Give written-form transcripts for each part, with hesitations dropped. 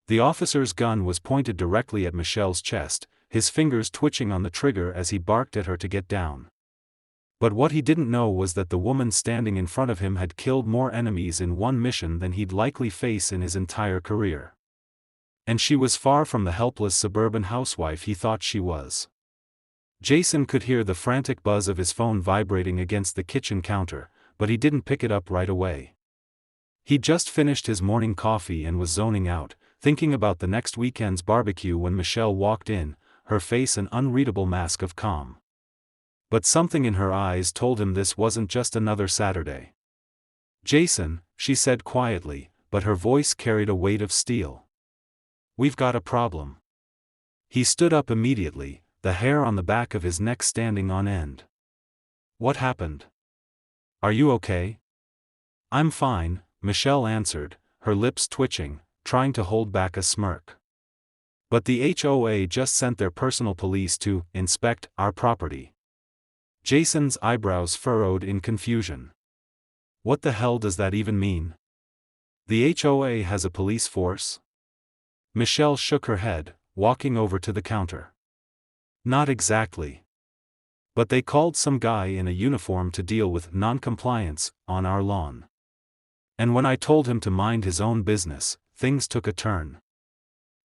The officer's gun was pointed directly at Michelle's chest, his fingers twitching on the trigger as he barked at her to get down. But what he didn't know was that the woman standing in front of him had killed more enemies in one mission than he'd likely face in his entire career. And she was far from the helpless suburban housewife he thought she was. Jason could hear the frantic buzz of his phone vibrating against the kitchen counter, but he didn't pick it up right away. He'd just finished his morning coffee and was zoning out, thinking about the next weekend's barbecue when Michelle walked in, her face an unreadable mask of calm. But something in her eyes told him this wasn't just another Saturday. "Jason," she said quietly, but her voice carried a weight of steel. "We've got a problem." He stood up immediately, the hair on the back of his neck standing on end. "What happened? Are you okay?" "I'm fine," Michelle answered, her lips twitching, trying to hold back a smirk. "But the HOA just sent their personal police to inspect our property." Jason's eyebrows furrowed in confusion. "What the hell does that even mean? The HOA has a police force?" Michelle shook her head, walking over to the counter. "Not exactly. But they called some guy in a uniform to deal with non-compliance on our lawn. And when I told him to mind his own business, things took a turn."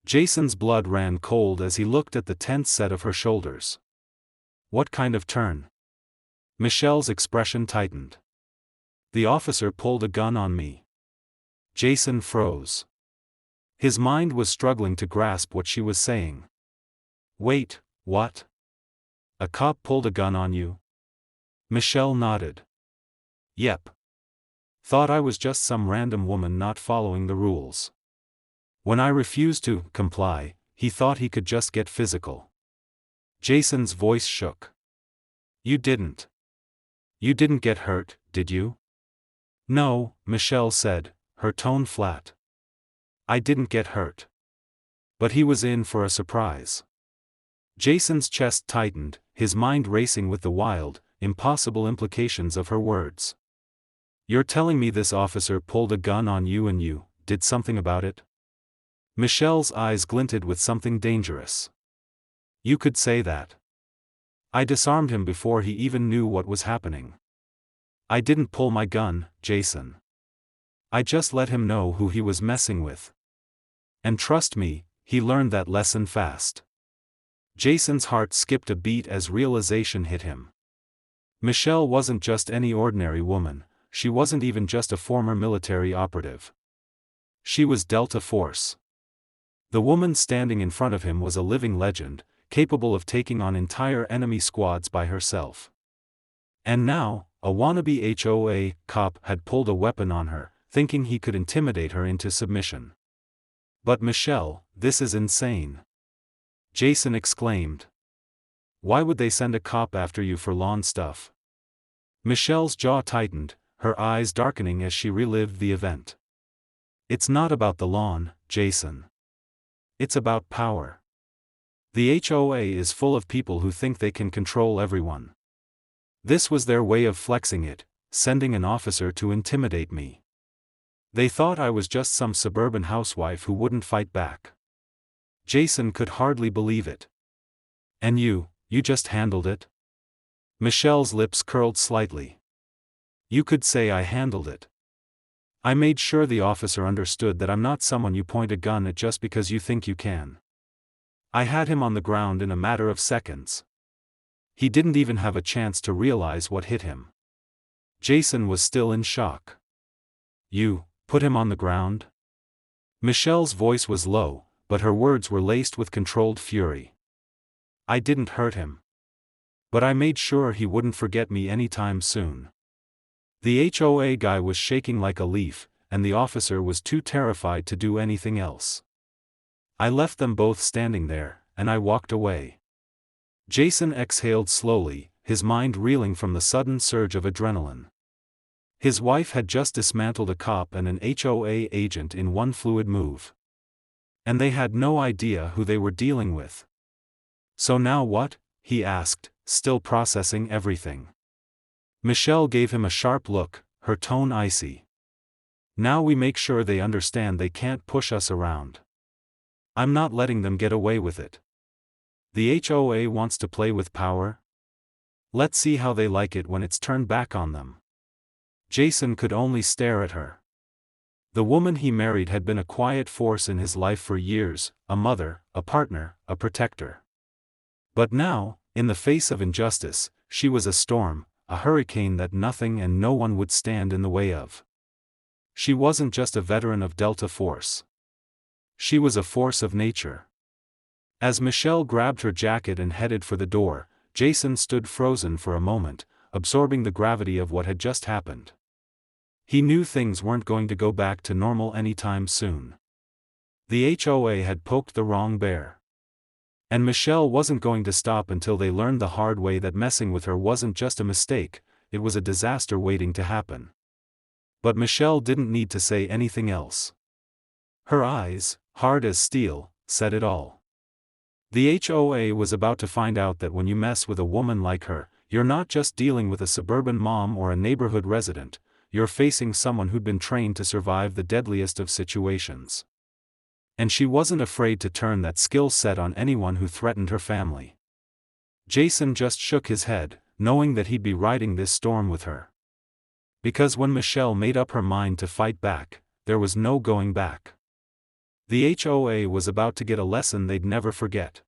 Jason's blood ran cold as he looked at the tense set of her shoulders. "What kind of turn?" Michelle's expression tightened. "The officer pulled a gun on me." Jason froze. His mind was struggling to grasp what she was saying. "Wait, what? A cop pulled a gun on you?" Michelle nodded. "Yep. Thought I was just some random woman not following the rules. When I refused to comply, he thought he could just get physical." Jason's voice shook. "You didn't. You didn't get hurt, did you?" "No," Michelle said, her tone flat. "I didn't get hurt. But he was in for a surprise." Jason's chest tightened, his mind racing with the wild, impossible implications of her words. "You're telling me this officer pulled a gun on you and you did something about it?" Michelle's eyes glinted with something dangerous. "You could say that. I disarmed him before he even knew what was happening. I didn't pull my gun, Jason. I just let him know who he was messing with. And trust me, he learned that lesson fast." Jason's heart skipped a beat as realization hit him. Michelle wasn't just any ordinary woman, she wasn't even just a former military operative. She was Delta Force. The woman standing in front of him was a living legend, capable of taking on entire enemy squads by herself. And now, a wannabe HOA cop had pulled a weapon on her, thinking he could intimidate her into submission. "But Michelle, this is insane!" Jason exclaimed. "Why would they send a cop after you for lawn stuff?" Michelle's jaw tightened, her eyes darkening as she relived the event. "It's not about the lawn, Jason. It's about power. The HOA is full of people who think they can control everyone. This was their way of flexing it, sending an officer to intimidate me. They thought I was just some suburban housewife who wouldn't fight back." Jason could hardly believe it. "And you just handled it?" Michelle's lips curled slightly. "You could say I handled it. I made sure the officer understood that I'm not someone you point a gun at just because you think you can. I had him on the ground in a matter of seconds. He didn't even have a chance to realize what hit him." Jason was still in shock. "You put him on the ground?" Michelle's voice was low, but her words were laced with controlled fury. "I didn't hurt him. But I made sure he wouldn't forget me anytime soon." The HOA guy was shaking like a leaf, and the officer was too terrified to do anything else. "I left them both standing there, and I walked away." Jason exhaled slowly, his mind reeling from the sudden surge of adrenaline. His wife had just dismantled a cop and an HOA agent in one fluid move. And they had no idea who they were dealing with. "So now what?" he asked, still processing everything. Michelle gave him a sharp look, her tone icy. "Now we make sure they understand they can't push us around. I'm not letting them get away with it. The HOA wants to play with power? Let's see how they like it when it's turned back on them. Jason could only stare at her. The woman he married had been a quiet force in his life for years, a mother, a partner, a protector. But now, in the face of injustice, she was a storm, a hurricane that nothing and no one would stand in the way of. She wasn't just a veteran of Delta Force. She was a force of nature. As Michelle grabbed her jacket and headed for the door, Jason stood frozen for a moment, absorbing the gravity of what had just happened. He knew things weren't going to go back to normal anytime soon. The HOA had poked the wrong bear. And Michelle wasn't going to stop until they learned the hard way that messing with her wasn't just a mistake, it was a disaster waiting to happen. But Michelle didn't need to say anything else. Her eyes, hard as steel, said it all. The HOA was about to find out that when you mess with a woman like her, you're not just dealing with a suburban mom or a neighborhood resident, you're facing someone who'd been trained to survive the deadliest of situations. And she wasn't afraid to turn that skill set on anyone who threatened her family. Jason just shook his head, knowing that he'd be riding this storm with her. Because when Michelle made up her mind to fight back, there was no going back. The HOA was about to get a lesson they'd never forget.